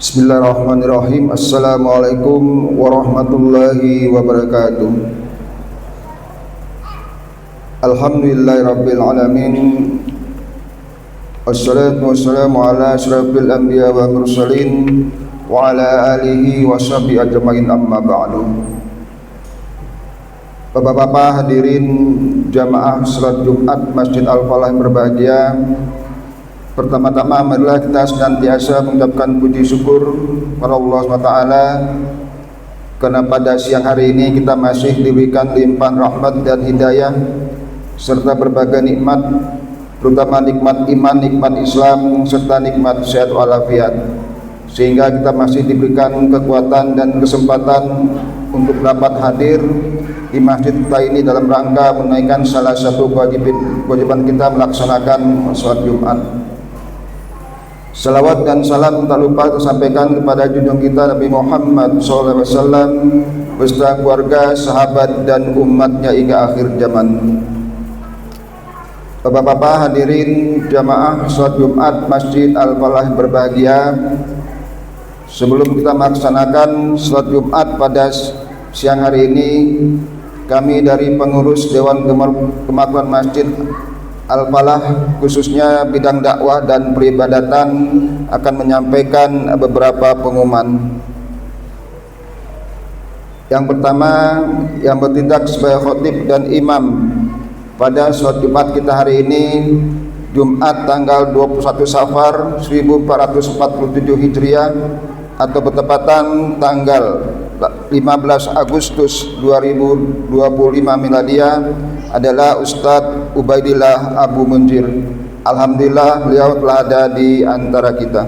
Bismillahirrahmanirrahim. Assalamualaikum warahmatullahi wabarakatuh. Alhamdulillahirabbil alamin. Wassalatu wassalamu ala asyrafil anbiya wal mursalin wa ala alihi washabihi ajmain, amma ba'du. Bapak-bapak hadirin jamaah salat Jumat Masjid Al-Falah yang berbahagia, pertama-tama marilah kita senantiasa mengucapkan puji syukur kepada Allah SWT karena pada siang hari ini kita masih diberikan limpahan rahmat dan hidayah serta berbagai nikmat, terutama nikmat iman, nikmat Islam, serta nikmat sehat walafiat, sehingga kita masih diberikan kekuatan dan kesempatan untuk dapat hadir di masjid kita ini dalam rangka menunaikan salah satu kewajiban kita melaksanakan sholat Jumat. Salawat dan salam tak lupa tersampaikan kepada junjung kita Nabi Muhammad SAW beserta keluarga, sahabat dan umatnya hingga akhir zaman. Bapak-bapak hadirin jamaah salat Jumat Masjid Al-Falah berbahagia, sebelum kita melaksanakan salat Jumat pada siang hari ini, kami dari pengurus Dewan Kemakmuran Masjid Al-Falah khususnya bidang dakwah dan peribadatan akan menyampaikan beberapa pengumuman. Yang pertama, yang bertindak sebagai khatib dan imam pada sholat Jumat kita hari ini, Jumat tanggal 21 Safar 1447 Hijriah atau bertepatan tanggal 15 Agustus 2025 Miladiah, adalah Ustadz Ubaidillah Abu Munzir. Alhamdulillah beliau telah ada di antara kita.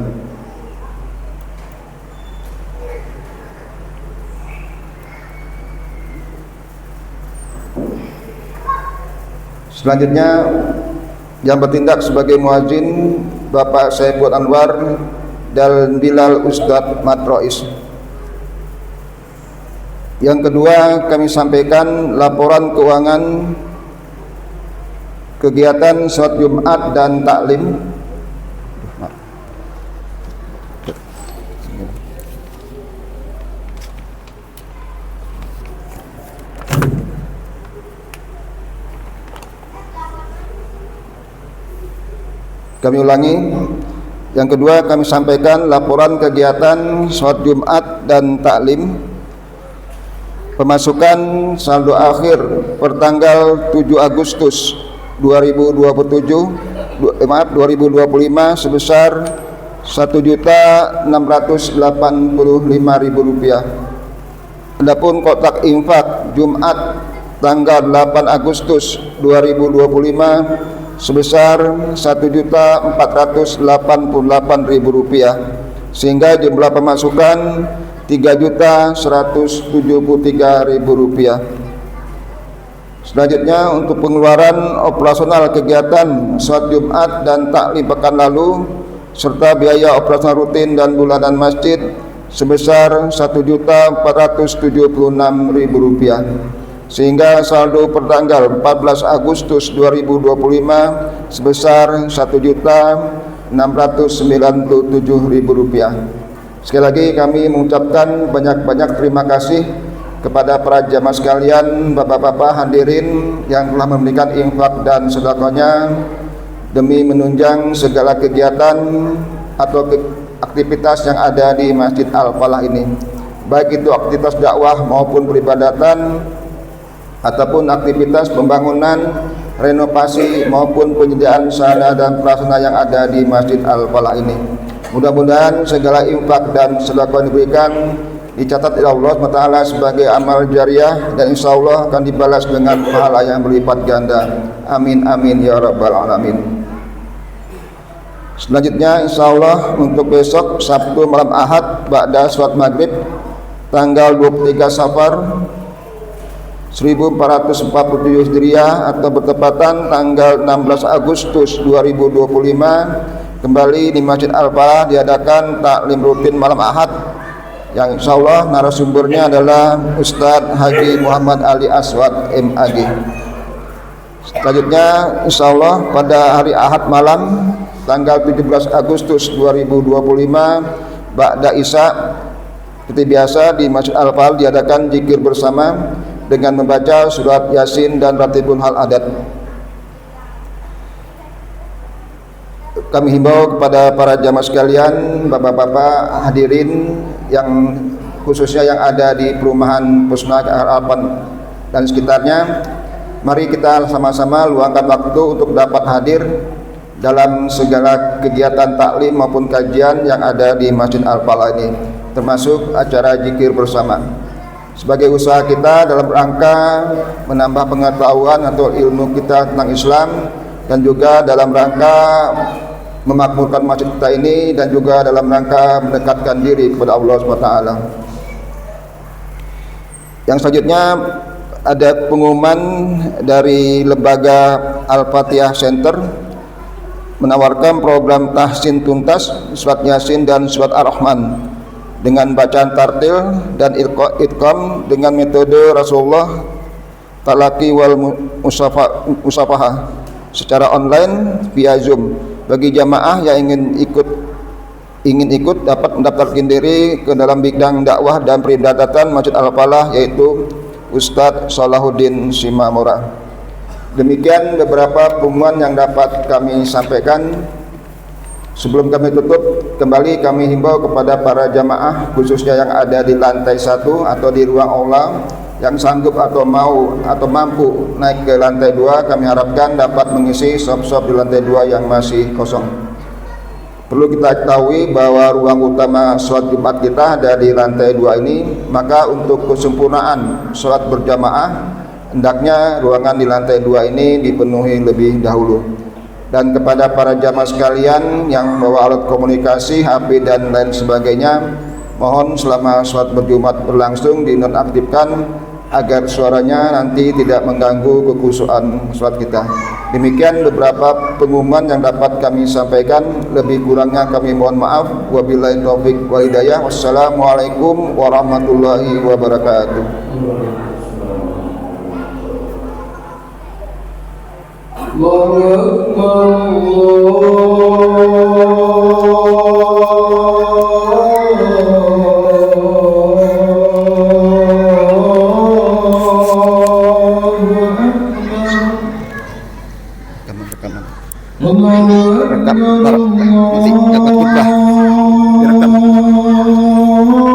Selanjutnya yang bertindak sebagai muadzin Bapak Saiful Anwar dan Bilal Ustadz Matrois. Yang kedua, kami sampaikan laporan keuangan kegiatan sholat Jumat dan taklim. Kami ulangi. Yang kedua, kami sampaikan laporan kegiatan sholat Jumat dan taklim. Pemasukan saldo akhir pertanggal 7 Agustus 2025 sebesar Rp1.685.000. Adapun kotak infak Jumat tanggal 8 Agustus 2025 sebesar Rp1.488.000, sehingga jumlah pemasukan Rp3.173.000. Selanjutnya, untuk pengeluaran operasional kegiatan sholat Jumat dan taklim pekan lalu serta biaya operasional rutin dan bulanan masjid sebesar Rp1.476.000, sehingga saldo pertanggal 14 Agustus 2025 sebesar Rp1.697.000. Sekali lagi kami mengucapkan banyak-banyak terima kasih kepada para jamaah sekalian, bapak-bapak hadirin yang telah memberikan infak dan sedekahnya demi menunjang segala kegiatan atau aktivitas yang ada di Masjid Al-Falah ini, baik itu aktivitas dakwah maupun peribadatan ataupun aktivitas pembangunan, renovasi maupun penyediaan sarana dan prasarana yang ada di Masjid Al-Falah ini. Mudah-mudahan segala infak dan sedekah yang diberikan dicatat oleh Allah SWT sebagai amal jariah dan insya Allah akan dibalas dengan pahala yang berlipat ganda. Amin amin ya rabbal alamin. Selanjutnya insya Allah untuk besok Sabtu malam Ahad ba'da sholat maghrib tanggal 23 Safar 1447 Hijriah atau bertepatan tanggal 16 Agustus 2025 kembali di Masjid Al-Falah diadakan taklim rutin malam Ahad yang insyaallah narasumbernya adalah Ustadz Haji Muhammad Ali Aswad MAG. Selanjutnya insyaallah pada hari Ahad malam tanggal 17 Agustus 2025 ba'da isya. Seperti biasa di Masjid Al-Fal diadakan zikir bersama dengan membaca surat Yasin dan Ratibul Hal Adat. Kami himbau kepada para jamaah sekalian, bapak-bapak hadirin yang khususnya yang ada di perumahan Pusna Harapan dan sekitarnya, mari kita sama-sama luangkan waktu untuk dapat hadir dalam segala kegiatan taklim maupun kajian yang ada di Masjid Al-Fal ini, termasuk acara zikir bersama. Sebagai usaha kita dalam rangka menambah pengetahuan atau ilmu kita tentang Islam, dan juga dalam rangka memakmurkan masjid kita ini, dan juga dalam rangka mendekatkan diri kepada Allah SWT. Yang selanjutnya ada pengumuman dari lembaga Al-Fatihah Center menawarkan program tahsin tuntas surat Yasin dan surat Ar-Rahman dengan bacaan tartil dan idgham dengan metode Rasulullah talaqi wal musafahah secara online via Zoom. Bagi jamaah yang ingin ikut dapat mendaftarkan diri ke dalam bidang dakwah dan peribadatan Masjid Al-Falah, yaitu Ustadz Salahuddin Simamora. Demikian beberapa pengumuman yang dapat kami sampaikan. Sebelum kami tutup, kembali kami himbau kepada para jamaah khususnya yang ada di lantai 1 atau di ruang aula yang sanggup atau mau atau mampu naik ke lantai 2, kami harapkan dapat mengisi shop-shop di lantai 2 yang masih kosong. Perlu kita ketahui bahwa ruang utama sholat Jumat kita ada di lantai 2 ini, maka untuk kesempurnaan sholat berjamaah hendaknya ruangan di lantai 2 ini dipenuhi lebih dahulu. Dan kepada para jamaah sekalian yang membawa alat komunikasi, HP dan lain sebagainya, mohon selama sholat berjumat berlangsung dinonaktifkan agar suaranya nanti tidak mengganggu kekhusyuan sholat kita. Demikian beberapa pengumuman yang dapat kami sampaikan. Lebih kurangnya kami mohon maaf. Wabillahi taufiq wal hidayah. Wassalamualaikum warahmatullahi wabarakatuh. Allahu Rekam, nanti dapat khutbah direkam. Allahu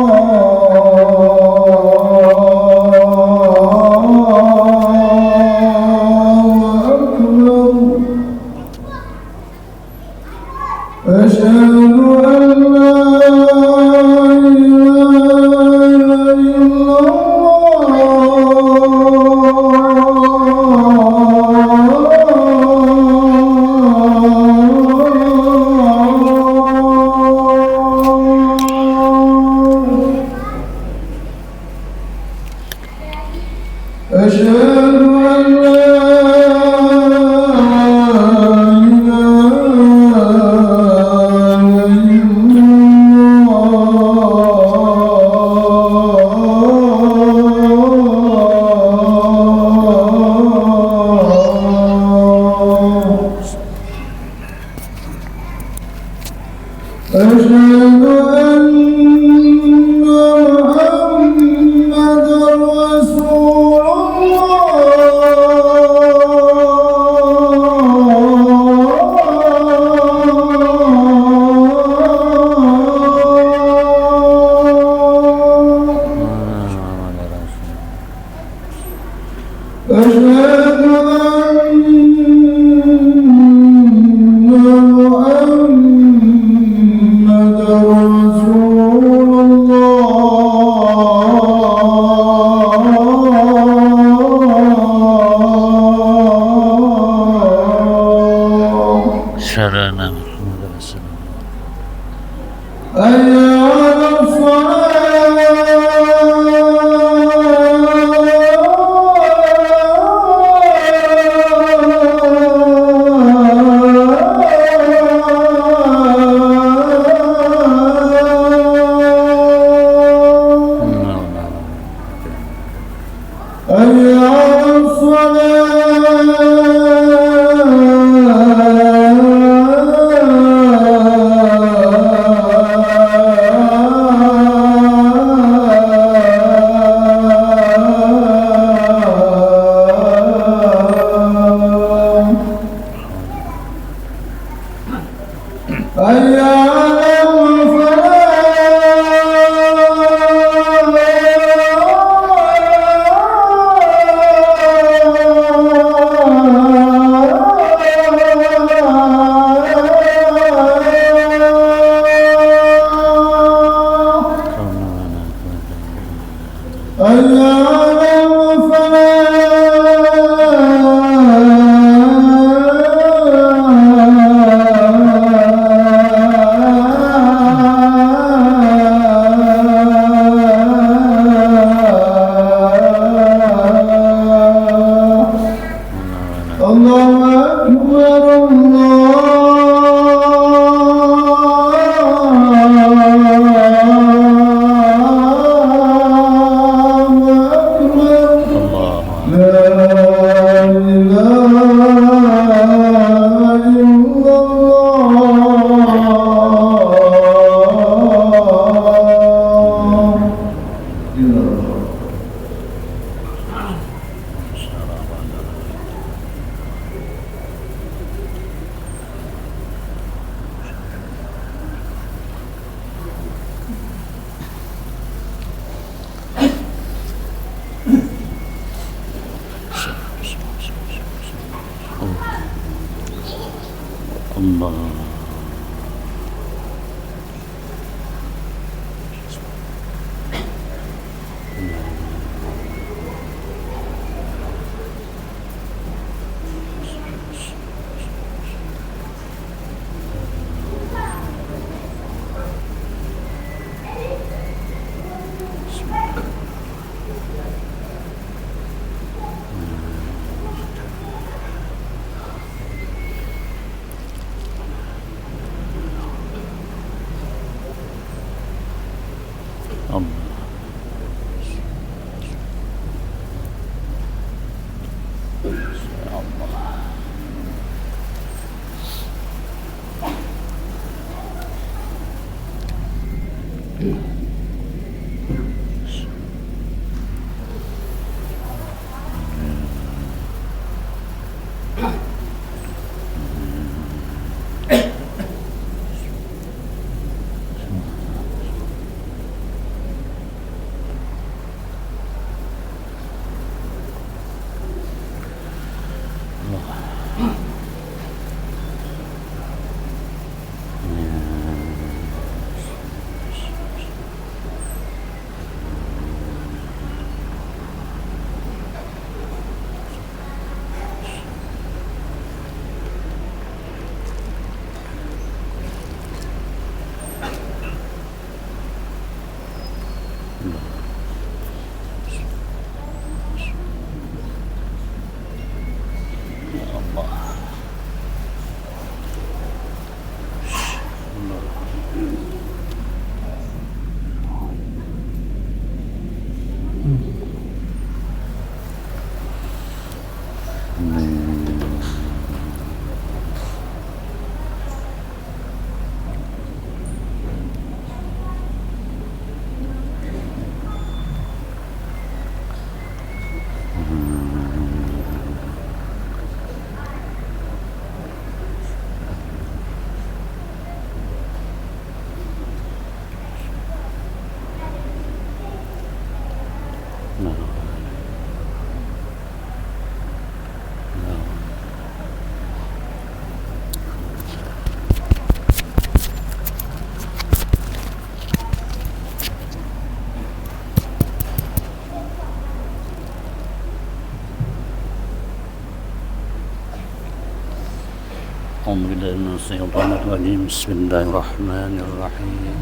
بسم الله الرحمن الرحيم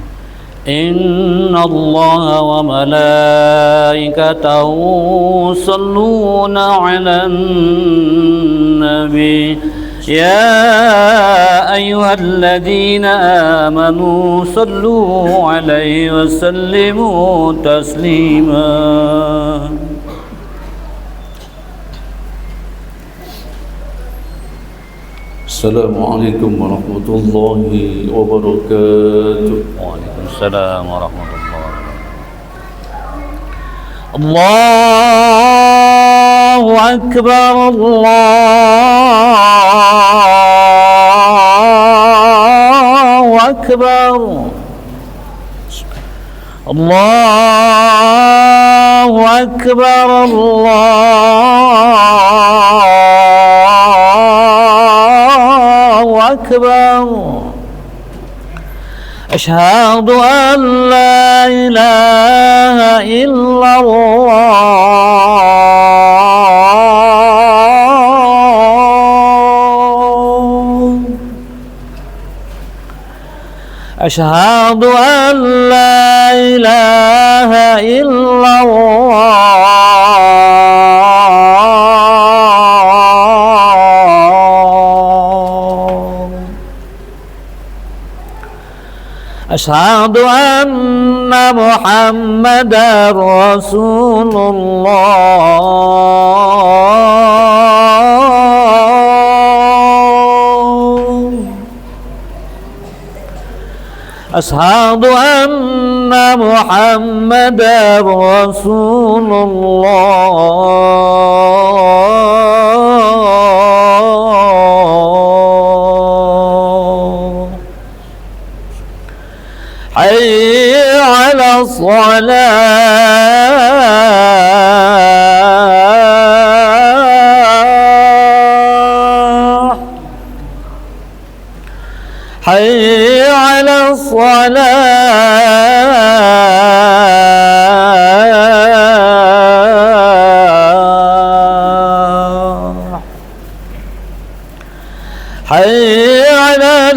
إن الله وملائكته يصلون على النبي يا أيها الذين آمنوا صلوا عليه وسلموا تسليما. Assalamualaikum warahmatullahi wabarakatuh. Waalaikumsalam warahmatullahi wabarakatuh. Allahu Akbar, Allahu أكبر الله أكبر الله أكبر أشهد أن لا إله إلا الله أشهد أن لا إله إلا الله أشهد أن محمدا رسول الله أشهد أن محمدا رسول الله حي على الصلاة حي على الصلاة حي على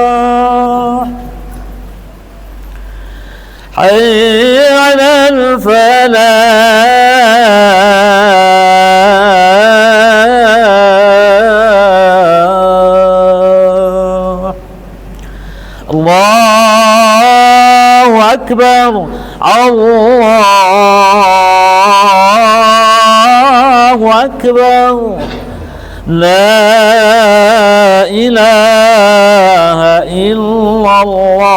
الفلاح حي على الفلاح الله أكبر الله أكبر لا إله إلا الله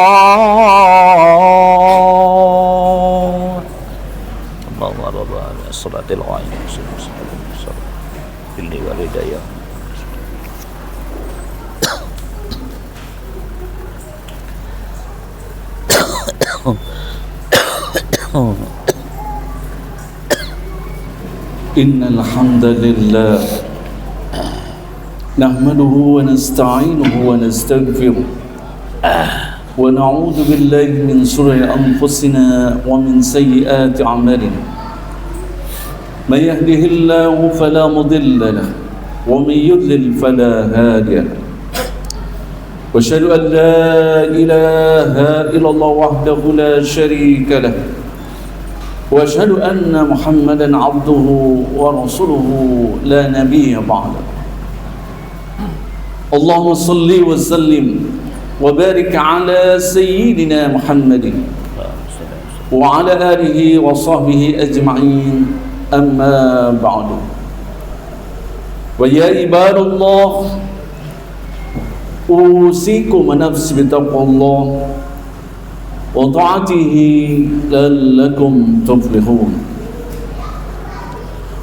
اللهم رب الصلاة القائمة باللي والدي إن الحمد لله نحمده ونستعينه ونستغفره ونعوذ بالله من شرور أنفسنا ومن سيئات أعمالنا من يهده الله فلا مضل له ومن يضلل فلا هادي له وأشهد أن لا إله إلا الله وحده لا شريك له وأشهد أن محمدا عبده ورسوله لا نبي بعده اللهم صل وسلم وبارك على سيدنا محمد وعلى آله وصحبه أجمعين أما بعد ويا عباد الله أوصيكم ونفسي بتقوى الله وطاعته لعلكم تفلحون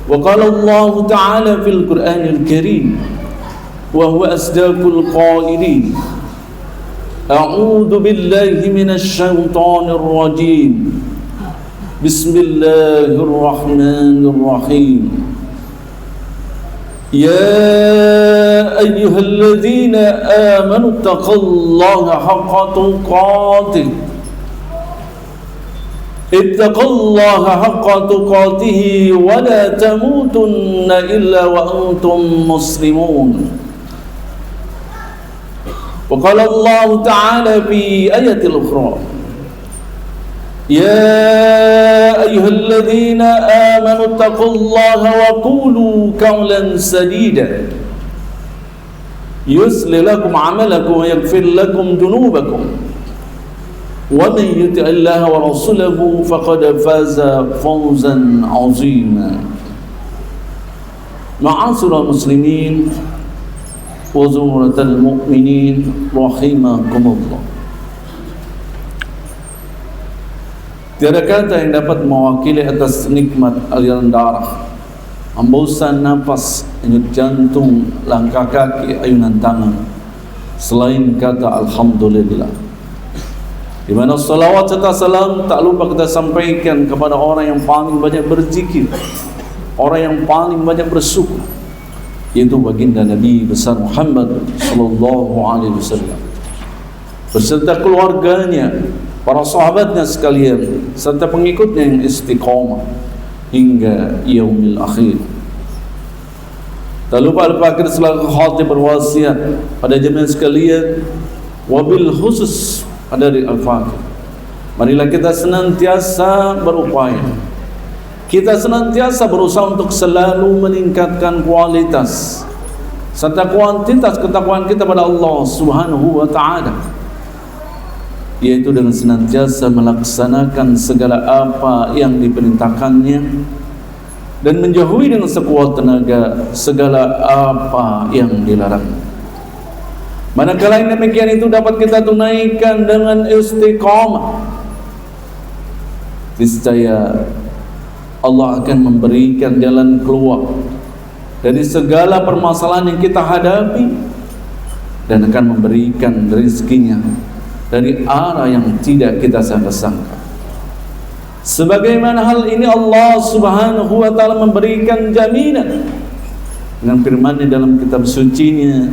وقال الله تعالى في القرآن الكريم وهو أصدق القائلين أعوذ بالله من الشيطان الرجيم بسم الله الرحمن الرحيم يا أيها الذين آمنوا اتقوا الله حق تقاته اتقوا الله حق تقاته ولا تموتن إلا وأنتم مسلمون وقال الله تعالى في آية أخرى يا أيها الذين آمنوا اتقوا الله وقولوا قولا سديدا يصلح لكم عملكم ويغفر لكم ذنوبكم ومن يطع الله ورسوله فقد فاز فوزا عظيما معاشر المسلمين وزمرة المؤمنين رحمكم الله. Tiada kata yang dapat mewakili atas nikmat aliran darah, hembuskan nafas, denyut jantung, langkah kaki, ayunan tangan, selain kata alhamdulillah. Di mana salawat serta salam tak lupa kita sampaikan kepada orang yang paling banyak berzikir, orang yang paling banyak bersyukur, yaitu baginda Nabi besar Muhammad sallallahu alaihi wasallam beserta keluarganya, para sahabatnya sekalian, serta pengikutnya yang istiqamah hingga yaumil akhir. Tak lupa Al-Fakir selaku khatib berwasiat pada jemaah sekalian, wabil khusus dari Al-Fakir, marilah kita senantiasa berupaya, kita senantiasa berusaha untuk selalu meningkatkan kualitas serta kuantitas ketakwaan kita pada Allah Subhanahu wa ta'ala, yaitu dengan senantiasa melaksanakan segala apa yang diperintahkannya dan menjauhi dengan sekuat tenaga segala apa yang dilarang. Manakala yang demikian itu dapat kita tunaikan dengan istiqamah, niscaya Allah akan memberikan jalan keluar dari segala permasalahan yang kita hadapi dan akan memberikan rezekinya dari arah yang tidak kita sangka-sangka. Sebagaimana hal ini Allah Subhanahu wa ta'ala memberikan jaminan dengan firman-Nya dalam kitab suci-Nya,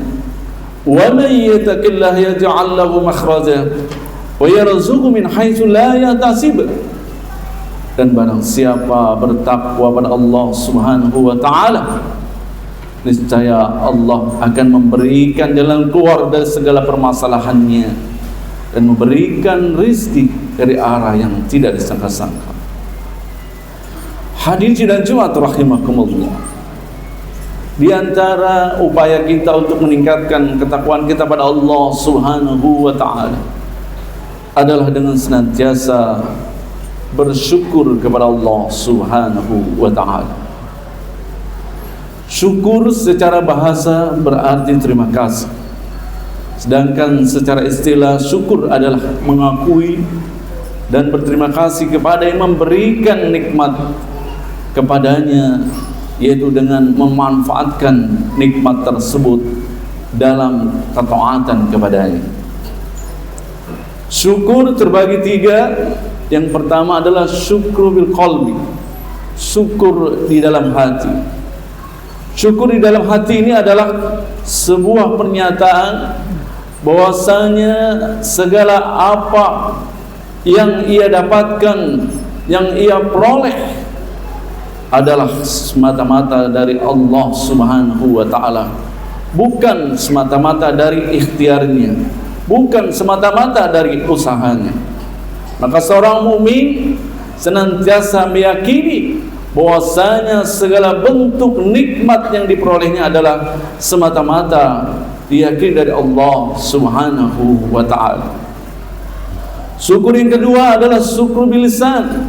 "Wa may yattaqillaha yaj'al lahu makhraja wa yarzuqhu min haitsu la yahtasib." Dan barang siapa bertakwa pada Allah Subhanahu wa ta'ala, niscaya Allah akan memberikan jalan keluar dari segala permasalahannya dan memberikan rizki dari arah yang tidak disangka-sangka. Hadirin dan jemaat rahimakumullah, di antara upaya kita untuk meningkatkan ketakwaan kita pada Allah Subhanahu wa ta'ala adalah dengan senantiasa bersyukur kepada Allah Subhanahu wa ta'ala. Syukur secara bahasa berarti terima kasih, sedangkan secara istilah syukur adalah mengakui dan berterima kasih kepada yang memberikan nikmat kepadanya, yaitu dengan memanfaatkan nikmat tersebut dalam ketaatan kepadanya. Syukur terbagi tiga. Yang pertama adalah syukur bil qalbi, syukur di dalam hati. Syukur di dalam hati ini adalah sebuah pernyataan bahwasanya segala apa yang ia dapatkan, yang ia peroleh adalah semata-mata dari Allah Subhanahu wa ta'ala, bukan semata-mata dari ikhtiarnya, bukan semata-mata dari usahanya. Maka seorang mukmin senantiasa meyakini bahwasanya segala bentuk nikmat yang diperolehnya adalah semata-mata diyakini dari Allah Subhanahu wa ta'ala. Syukur yang kedua adalah syukur bil lisan,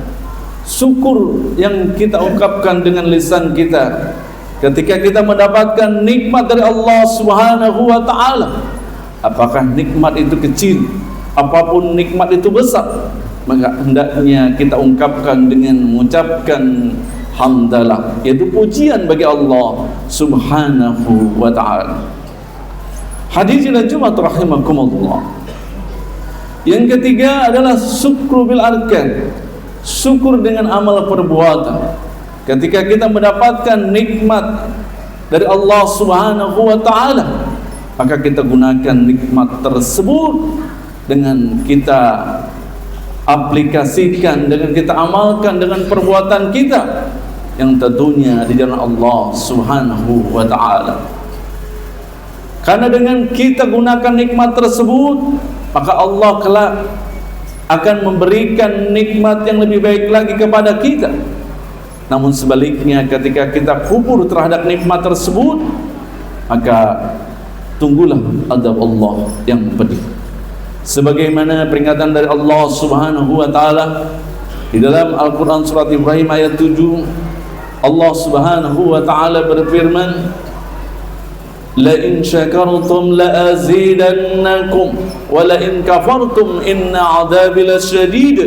syukur yang kita ungkapkan dengan lisan kita ketika kita mendapatkan nikmat dari Allah Subhanahu wa ta'ala. Apakah nikmat itu kecil, apapun nikmat itu besar, maka hendaknya kita ungkapkan dengan mengucapkan hamdalah, yaitu pujian bagi Allah Subhanahu wa ta'ala. Hadirin Jumat rahimakumullah. Yang ketiga adalah syukur bil arkan, syukur dengan amal perbuatan. Ketika kita mendapatkan nikmat dari Allah Subhanahu wa ta'ala, maka kita gunakan nikmat tersebut dengan kita aplikasikan, dengan kita amalkan dengan perbuatan kita yang tentunya di jalan Allah Subhanahu wa ta'ala. Karena dengan kita gunakan nikmat tersebut, maka Allah kelak akan memberikan nikmat yang lebih baik lagi kepada kita. Namun sebaliknya, ketika kita kufur terhadap nikmat tersebut, maka tunggulah azab Allah yang pedih. Sebagaimana peringatan dari Allah Subhanahu wa ta'ala di dalam Al-Quran surat Ibrahim ayat 7, Allah Subhanahu wa ta'ala berfirman, la in syakartum la azidannakum wa la in kafartum inna adzabi lasyadid.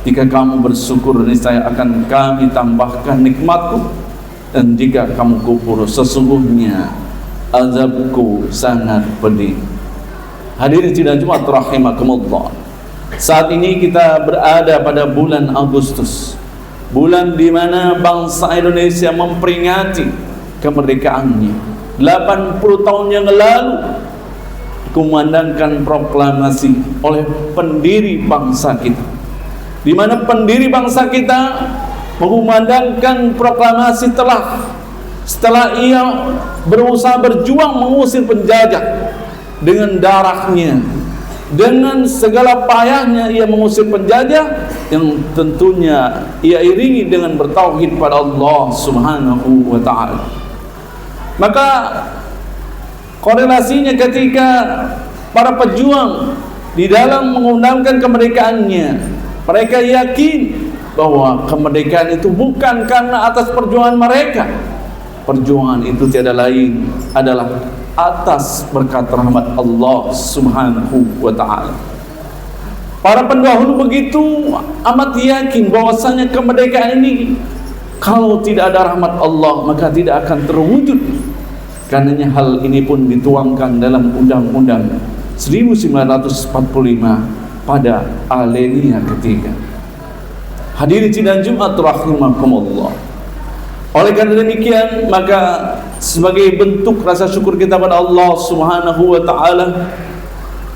Jika kamu bersyukur, niscaya akan kami tambahkan nikmatku, dan jika kamu kufur, sesungguhnya azabku sangat pedih. Hadirin sidang Jumat rahimakumullah. Saat ini kita berada pada bulan Agustus, bulan di mana bangsa Indonesia memperingati kemerdekaannya. 80 tahun yang lalu dikumandangkan proklamasi oleh pendiri bangsa kita, di mana pendiri bangsa kita mengumandangkan proklamasi setelah ia berusaha berjuang mengusir penjajah dengan darahnya, dengan segala payahnya ia mengusir penjajah yang tentunya ia iringi dengan bertauhid pada Allah Subhanahu wa taala. Maka korelasinya ketika para pejuang di dalam mengundangkan kemerdekaannya, mereka yakin bahwa kemerdekaan itu bukan karena atas perjuangan mereka. Perjuangan itu tiada lain adalah atas berkat rahmat Allah Subhanahu wa taala. Para pendahulu begitu amat yakin bahwasanya kemerdekaan ini kalau tidak ada rahmat Allah maka tidak akan terwujud. Karenanya hal ini pun dituangkan dalam Undang-Undang 1945 pada alinea ketiga. Hadirin sidang Jumat rahimakumullah. Oleh karena demikian, maka sebagai bentuk rasa syukur kita pada Allah Subhanahu wa taala,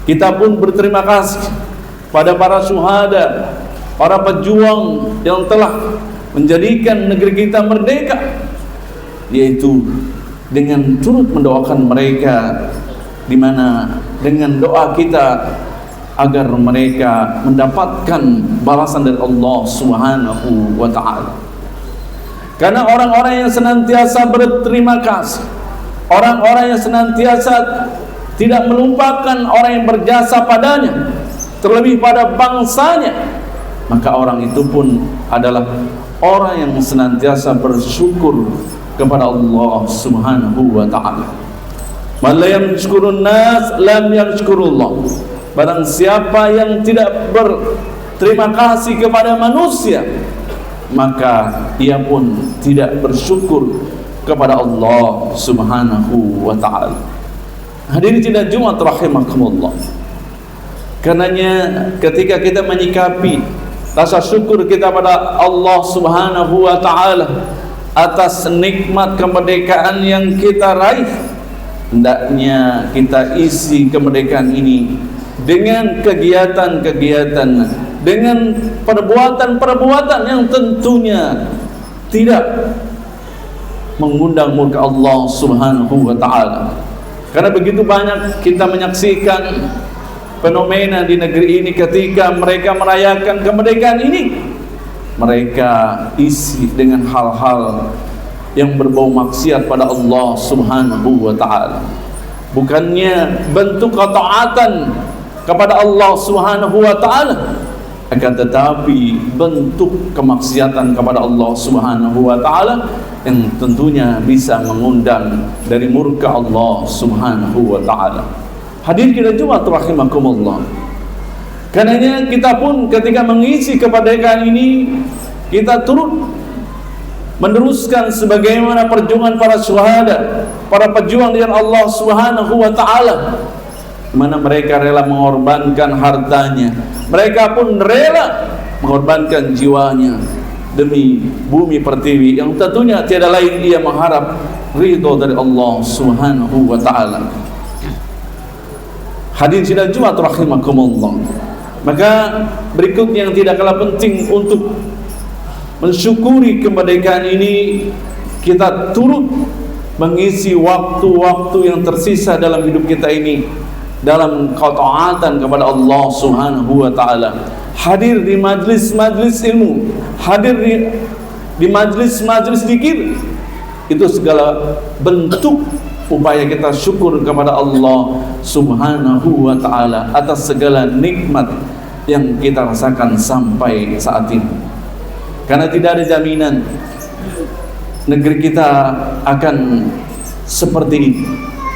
kita pun berterima kasih pada para syuhada, para pejuang yang telah menjadikan negeri kita merdeka, yaitu dengan turut mendoakan mereka, di mana dengan doa kita agar mereka mendapatkan balasan dari Allah Subhanahu wa taala. Karena orang-orang yang senantiasa berterima kasih, orang-orang yang senantiasa tidak melupakan orang yang berjasa padanya, terlebih pada bangsanya, maka orang itu pun adalah orang yang senantiasa bersyukur kepada Allah Subhanahu wa taala. Man la yashkurun nas lam yashkurullah. Barang siapa yang tidak berterima kasih kepada manusia, maka ia pun tidak bersyukur kepada Allah Subhanahu wa taala. Hadirin sidang Jumat rahimakumullah. Karenanya ketika kita menyikapi rasa syukur kita pada Allah Subhanahu wa taala atas nikmat kemerdekaan yang kita raih, hendaknya kita isi kemerdekaan ini dengan kegiatan-kegiatan, dengan perbuatan-perbuatan yang tentunya tidak mengundang murka Allah Subhanahu wa taala. Karena begitu banyak kita menyaksikan fenomena di negeri ini ketika mereka merayakan kemerdekaan ini, mereka isi dengan hal-hal yang berbau maksiat pada Allah Subhanahu wa taala. Bukannya bentuk ketaatan kepada Allah Subhanahu wa taala, akan tetapi bentuk kemaksiatan kepada Allah Subhanahu wa taala yang tentunya bisa mengundang dari murka Allah Subhanahu wa taala. Hadirin kita Jumat rahimakumullah. Karenanya kita pun ketika mengisi kemerdekaan ini, kita turut meneruskan sebagaimana perjuangan para syuhada, para pejuang di jalan Allah Subhanahu wa taala, mana mereka rela mengorbankan hartanya, mereka pun rela mengorbankan jiwanya demi bumi pertiwi yang tentunya tiada lain dia mengharap ridho dari Allah Subhanahu wa taala. Hadirin sidang Jumat rahimakumullah. Maka berikutnya yang tidak kalah penting untuk mensyukuri kemerdekaan ini, kita turut mengisi waktu-waktu yang tersisa dalam hidup kita ini dalam ketaatan kepada Allah Subhanahu wa taala. Hadir di majlis-majlis ilmu, hadir di majlis-majlis zikir, itu segala bentuk upaya kita syukur kepada Allah Subhanahu wa taala atas segala nikmat yang kita rasakan sampai saat ini. Karena tidak ada jaminan negeri kita akan seperti ini.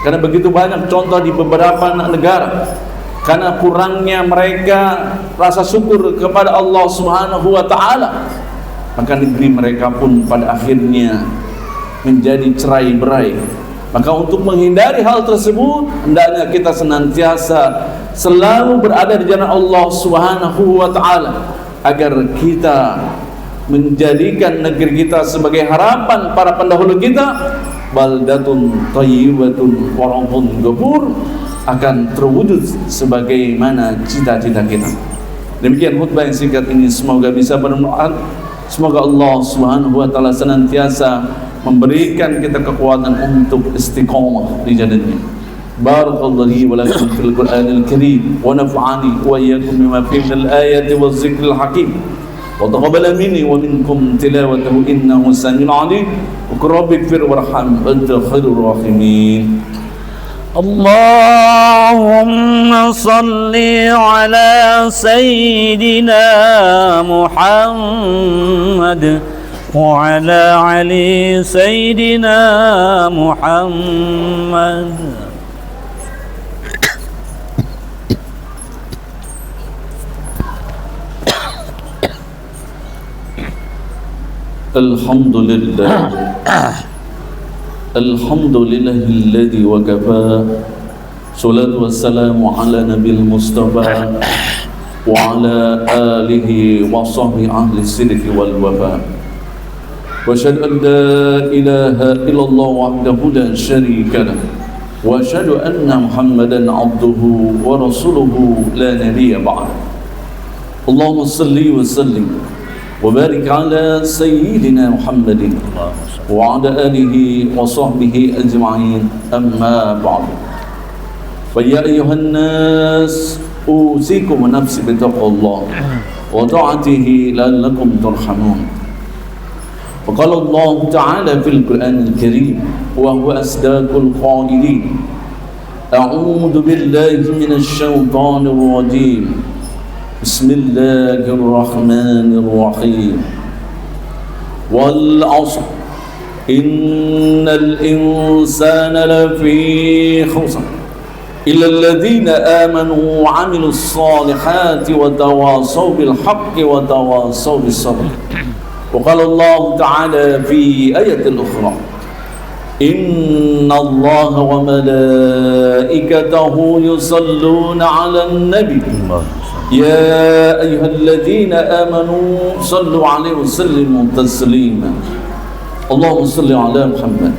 Karena begitu banyak contoh di beberapa negara, karena kurangnya mereka rasa syukur kepada Allah Subhanahu wa taala, maka negeri mereka pun pada akhirnya menjadi cerai-berai. Maka untuk menghindari hal tersebut, hendaknya kita senantiasa selalu berada di jalan Allah Subhanahu wa taala agar kita menjadikan negeri kita sebagai harapan para pendahulu kita, baldatun thayyibatun wa rabbun ghafur, akan terwujud sebagaimana cita-cita kita. Demikian khutbah yang singkat ini, semoga bisa bermanfaat. Semoga Allah Subhanahu wa taala senantiasa memberikan kita kekuatan untuk istiqamah di jalannya. Barakallahu li wa lakum fil Qur'anil Karim wa nafa'ani wa iyyakum bima fihi minal ayati waz zikril hakim. Wa taqabbal minni wa minkum tilawatahu innahu samiul 'alim. Wa rabbi ighfir warham anta khairur rahimin. اللهم صل على سيدنا محمد وعلى علي سيدنا محمد. الحمد لله الحمد لله الذي وكفى صلاة والسلام على نبي المصطفى وعلى آله وصحبه أهل الصدق والوفاء وأشهد أن لا إله إلا الله وحده لا شريك له وأشهد أن محمدا عبده ورسوله لا نبي بعده. اللهم صل وسلم وبارك على سيدنا محمد وعلى آله وصحبه أجمعين. أما بعد، فيا أيها الناس أوصيكم ونفسي بتقوى الله وطاعته لعلكم ترحمون. وقال الله تعالى في القرآن الكريم وهو أصدق القائلين: أعوذ بالله من الشيطان الرجيم، بسم الله الرحمن الرحيم، والعصر إن الإنسان لفي خسر إلا الذين آمنوا وعملوا الصالحات وتواصوا بالحق وتواصوا بالصبر. وقال الله تعالى في آية أخرى: إن الله وملائكته يصلون على النبي يا أيها الذين آمنوا صلوا عليه وسلموا تسليما. اللهم صل على محمد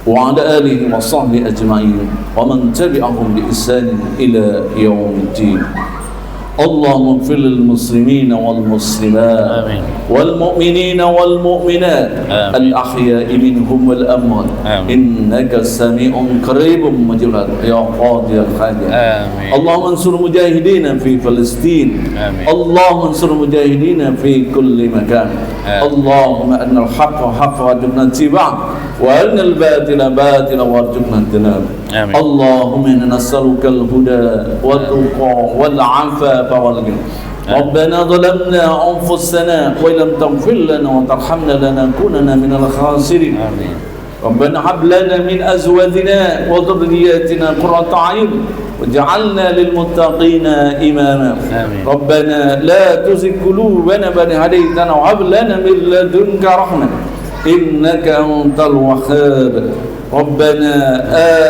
وعلى آله وصحبه أجمعين ومن تبعهم بإحسان إلى يوم الدين. اللهم اغفر للمسلمين والمسلمات آمين. والمؤمنين والمؤمنات آمين. الأحياء منهم والأموات إنك سميع قريب مجيب يا قاضي الحاجات. اللهم انصر مجاهدين في فلسطين. آمين. اللهم انصر مجاهدين في كل مكان. اللهم أن الحق حق وارزقنا اتباعه وأن الباطل باطلا وارزقنا اجتنابه. اللهم إنا نسألك الهدى والتقى والعفاف والغنى. ربنا ظلمنا أنفسنا وإن لم تغفر لنا وترحمنا لنكونن من الخاسرين. ربنا هب لنا من أزواجنا وذرياتنا قرة أعين واجعلنا للمتقين إماما. ربنا لا تزغ قلوبنا بعد إذ هديتنا وهب لنا من لدنك رحمة إنك أنت الوهاب. ربنا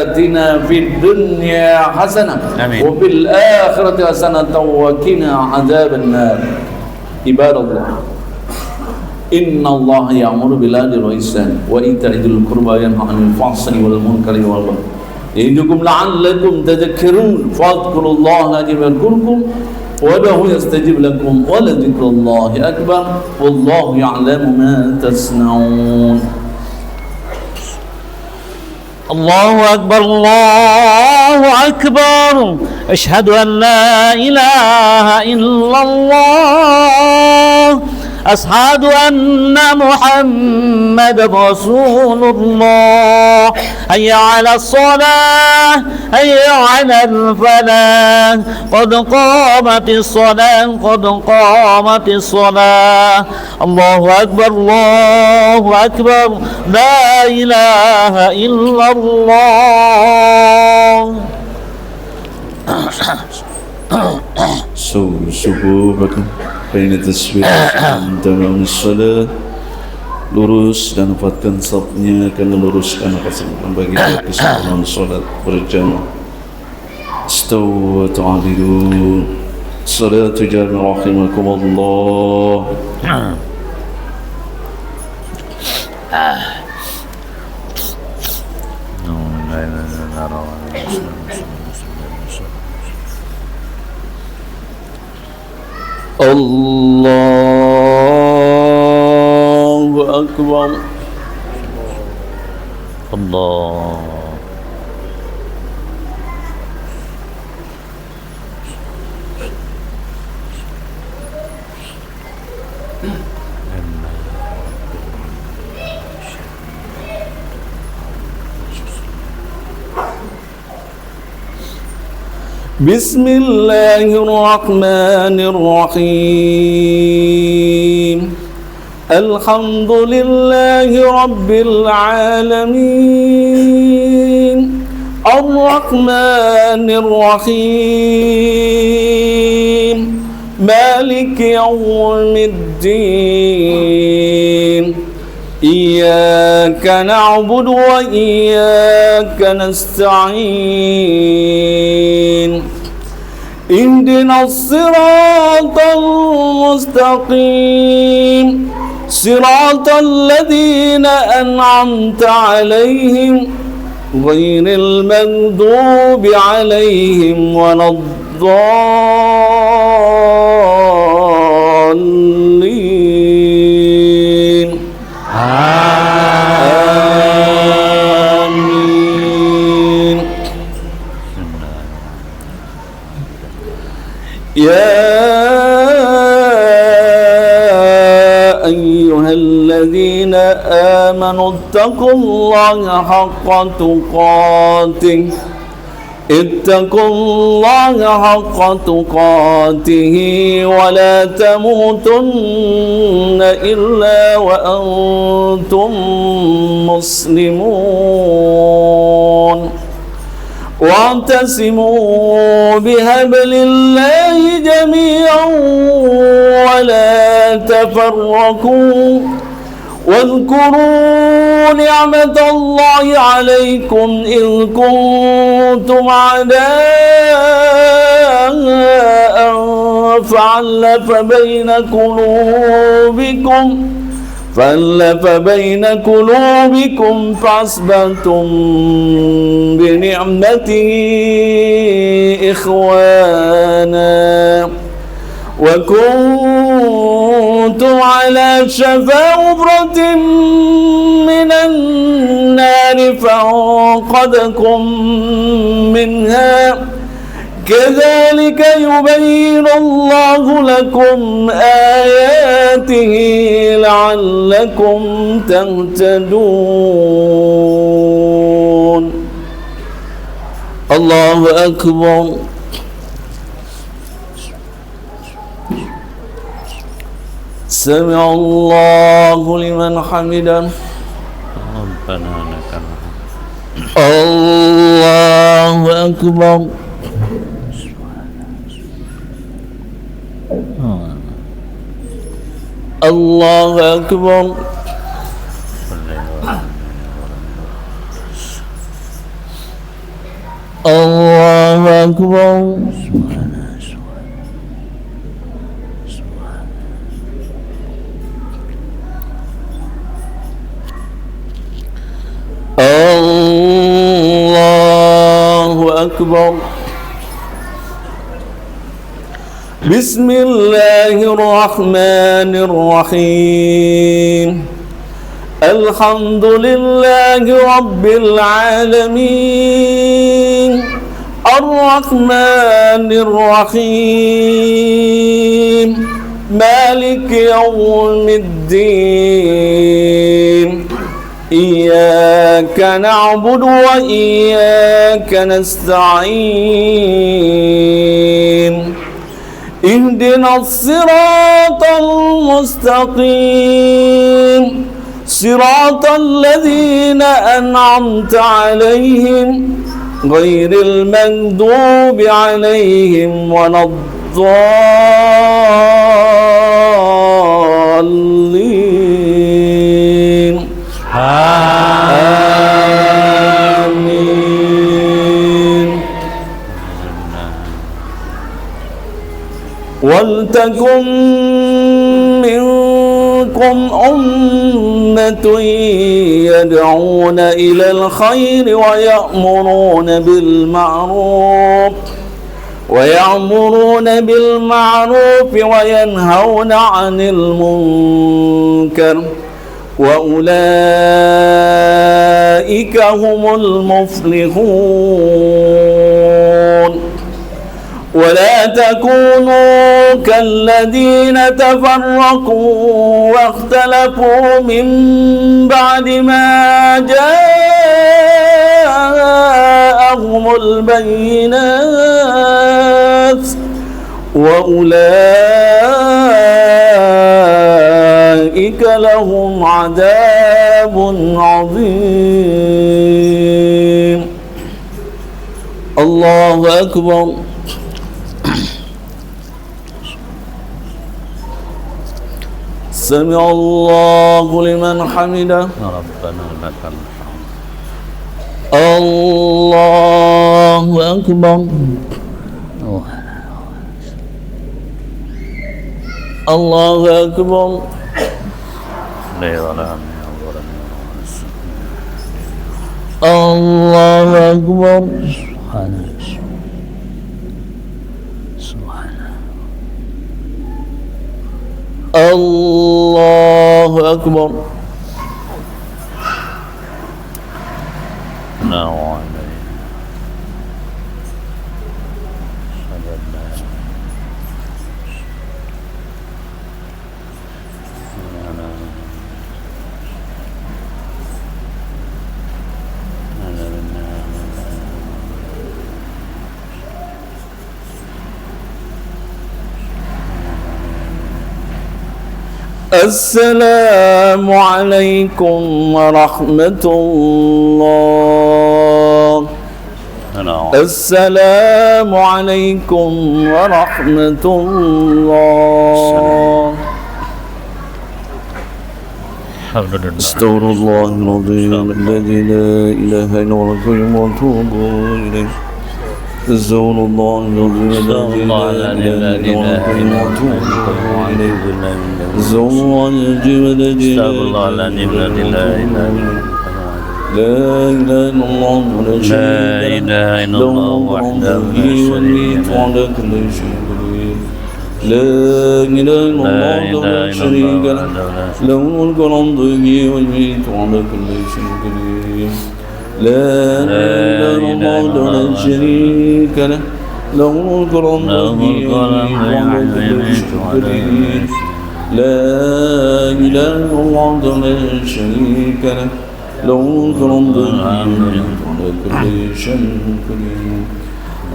آتنا في الدنيا حسنة وفي الآخرة حسنة وقنا عذاب النار. عباد الله، إن الله يأمر بالعدل والإحسان وإيتاء ذي القربى وينهى عن الفحشاء والمنكر والبغي يعظكم لعلكم تذكرون. فاذكروا الله العظيم يذكركم وادعوه يستجب لكم ولذكر الله أكبر والله يعلم ما تصنعون. الله أكبر الله أكبر، أشهد أن لا إله إلا الله، أشهد أن محمد رسول الله. هيا على الصلاة هيا على الفلاح، قد قامت الصلاة قد قامت الصلاة. الله أكبر الله أكبر، لا إله إلا الله. صفوفكم بين التسبيح تمام الصلاة. lurus dan kuatkan safnya, karena luruskan kesempatan bagi kesempatan salat berjamaah. Istawu wa ta'adilu. Salatu jami rahimakumullah. Allahu Akbar. Allah. بسم الله الرحمن الرحيم. الحمد لله رب العالمين. الرحمن الرحيم. مالك يوم الدين. إياك نعبد وإياك نستعين. اهدنا الصراط المستقيم. صراط الذين أنعمت عليهم غير المغضوب عليهم ولا الضالين. آمين. يا أيها الذين آمنوا اتقوا الله حق تقاته. اتقوا الله حق تقاته ولا تموتن إلا وأنتم مسلمون. واعتصموا بحبل الله جميعا ولا تفرقوا. واذكروا نعمة الله عليكم إذ كنتم أعداء فألف بين قلوبكم فأصبحتم بنعمته إخوانا وكنتم على شفا حفرة من النار فأنقذكم منها. كذلك يبين الله لكم آياته لعلكم تهتدون. الله أكبر. سمع الله لمن حمده. ربنا لك الحمد. الله أكبر. الله أكبر. الله أكبر. الله أكبر. بسم الله الرحمن الرحيم. الحمد لله رب العالمين. الرحمن الرحيم. مالك يوم الدين. إياك نعبد وإياك نستعين. اهدنا الصراط المستقيم. صراط الذين أنعمت عليهم غير المغضوب عليهم ولا الضالين. ولتكن منكم أمة يدعون إلى الخير ويأمرون بالمعروف وينهون عن المنكر وأولئك هم المفلحون. ولا تكونوا كالذين تفرقوا واختلفوا من بعد ما جاءهم البينات وأولئك لهم عذاب عظيم. الله أكبر. سمع الله لمن حمده. ربنا لك الحمد. الله أكبر. الله أكبر. الله أكبر. الله أكبر. السلام عليكم ورحمة الله. السلام عليكم ورحمة الله. استغفر الله العظيم الذي لا إله إلا هو القيوم وأتوب إليه. استغفر الله العظيم الذي لا إله إلا هو القيوم وأتوب إليه. استغفر الله العظيم الذي لا إله إلا الله ولا شريك له له الملك والميت وعلى كل شيء قدير. لا إله إلا الله ولا شريك له له الملك والميت وعلى كل شيء قدير. لا إله إلا الله ولا شريك له له الملك والميت وعلى كل شيء قدير. لا إله إلا الله ولا شريك له له الملك والميت وعلى كل شيء قدير.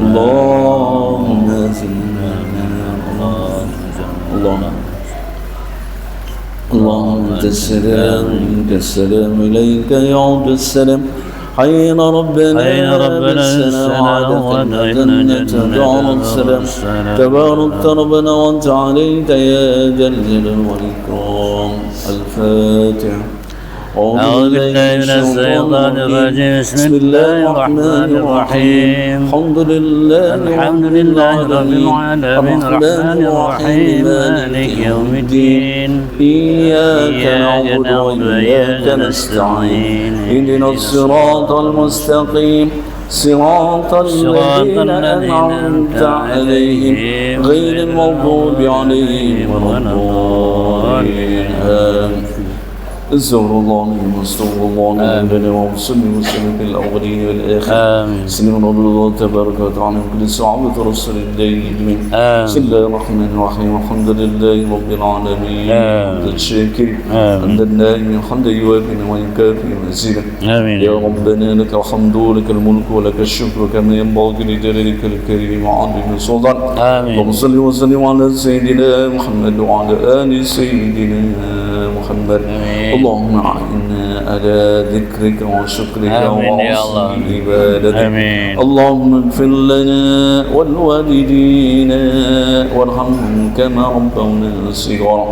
اللهم زدنا اللهم أنت السلام منك السلام إليك يعود السلام. حينا ربنا السلام وأدخلنا دار السلام. تباركت ربنا وتعاليت يا ذا الجلال والإكرام. الفاتحة. أعوذ بالله من الشيطان الرجيم. بسم الله الرحمن الرحيم. الحمد لله رب العالمين الرحمن الرحيم مالك يوم الدين. إياك نعبد وإياك نستعين. اهدنا الصراط المستقيم صراط الذين أنعمت عليهم غير المغضوب عليهم ولا الضالين. استغفر الله واستغفر الله لنا وصلي وسلم في الأولين والآخرين. سلم الله تبارك وتعالى كل صعبة رسول الله أجمعين. بسم الله الرحمن الرحيم. الحمد لله رب العالمين. حمد الشاكر حمد النائم حمد يوافي ويكافئ مزيدا. يا ربنا لك الحمد ولك الملك ولك الشكر كما ينبغي لجلالك الكريم وعظيم سلطان. اللهم صل وسلم على سيدنا محمد وعلى آل سيدنا محمد. اللهم أعنا على ذكرك وشكرك وحسن عبادتك. اللهم اغفر لنا ولوالدينا وارحمهم كما ربونا صغارا.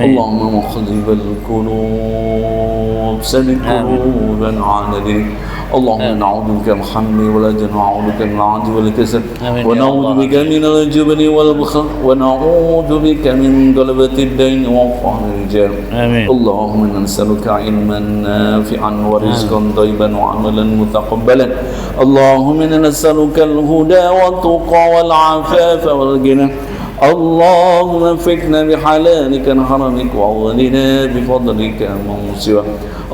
اللهم مقلب القلوب ثبت قلوبنا على دينك. اللهم نعوذ بك من الحمد والأجر ونعوذ بك من العجز والكسل آمين يا ونعوذ الله. بك من الجبن والبخل ونعوذ بك من غلبة الدين وقهر الرجال آمين. اللهم إنا نسألك علما نافعا ورزقا طيبا وعملا متقبلا اللهم إنا نسألك الهدى والتقى والعفاف والغنى اللهم وفقنا بحلالك عن حرامك وأغننا بفضلك عمن سواك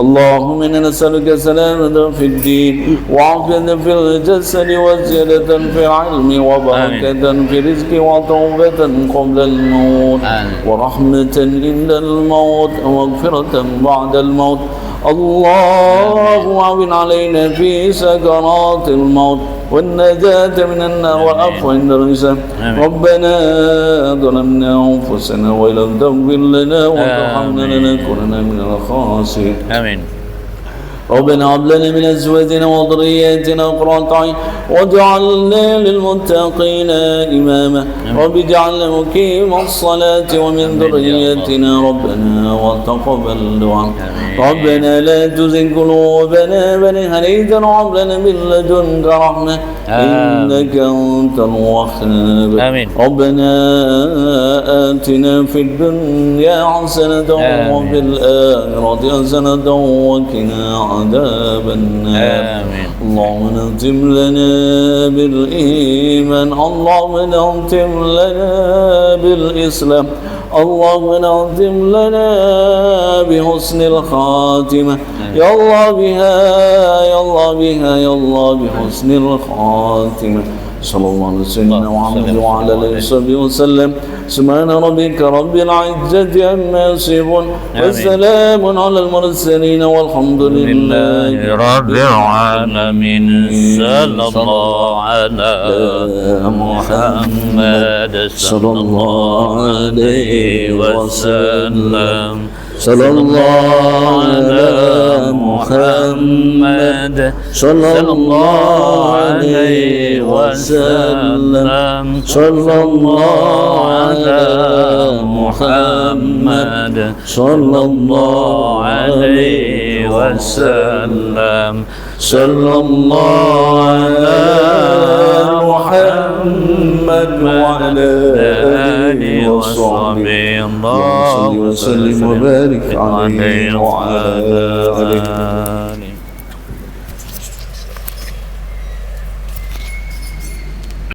اللهم إنا نسألك سلامة في الدين وعافية في الجسد وزيادة في العلم وبركة في الرزق وتوبة قبل الموت ورحمة عند الموت ومغفرة بعد الموت الله أعن علينا في سكرات الموت والنجاة من النار والعفو عند الحساب ربنا ظلمنا أنفسنا وإن لم تغفر لنا وترحمنا لنكونن من الخاسرين آمين. ربنا هب لنا من أزواجنا وذرياتنا قرة أعين واجعلنا للمتقين إماما رب اجعلنا مقيم الصلاة ومن ذريتنا ربنا وتقبل دعاء ربنا لا تزغ قلوبنا بعد إذ هديتنا وهب لنا من لدنك رحمة إنك أنت الوهاب ربنا آتنا في الدنيا حسنة وفي الآخرة حسنة وقنا عذاب النار اللهم نختم لنا بالإيمان اللهم نختم لنا بالإسلام اللهم نختم لنا بحسن الخاتمة يا الله بها يا الله بها يا الله بحسن الخاتمة صلى الله عليه وسلم وعلى آله وصحبه وسلم سبحان ربك رب العزة عما يصفون والسلام على المرسلين والحمد لله رب العالمين صلى الله على محمد صلى الله عليه وسلم صلى الله على محمد صلى الله عليه وسلم صلى الله على محمد صلى الله عليه وسلم صلى الله على محمد وعلى آله وصحبه اللهم صل وسلم وبارك عليه وعلى آله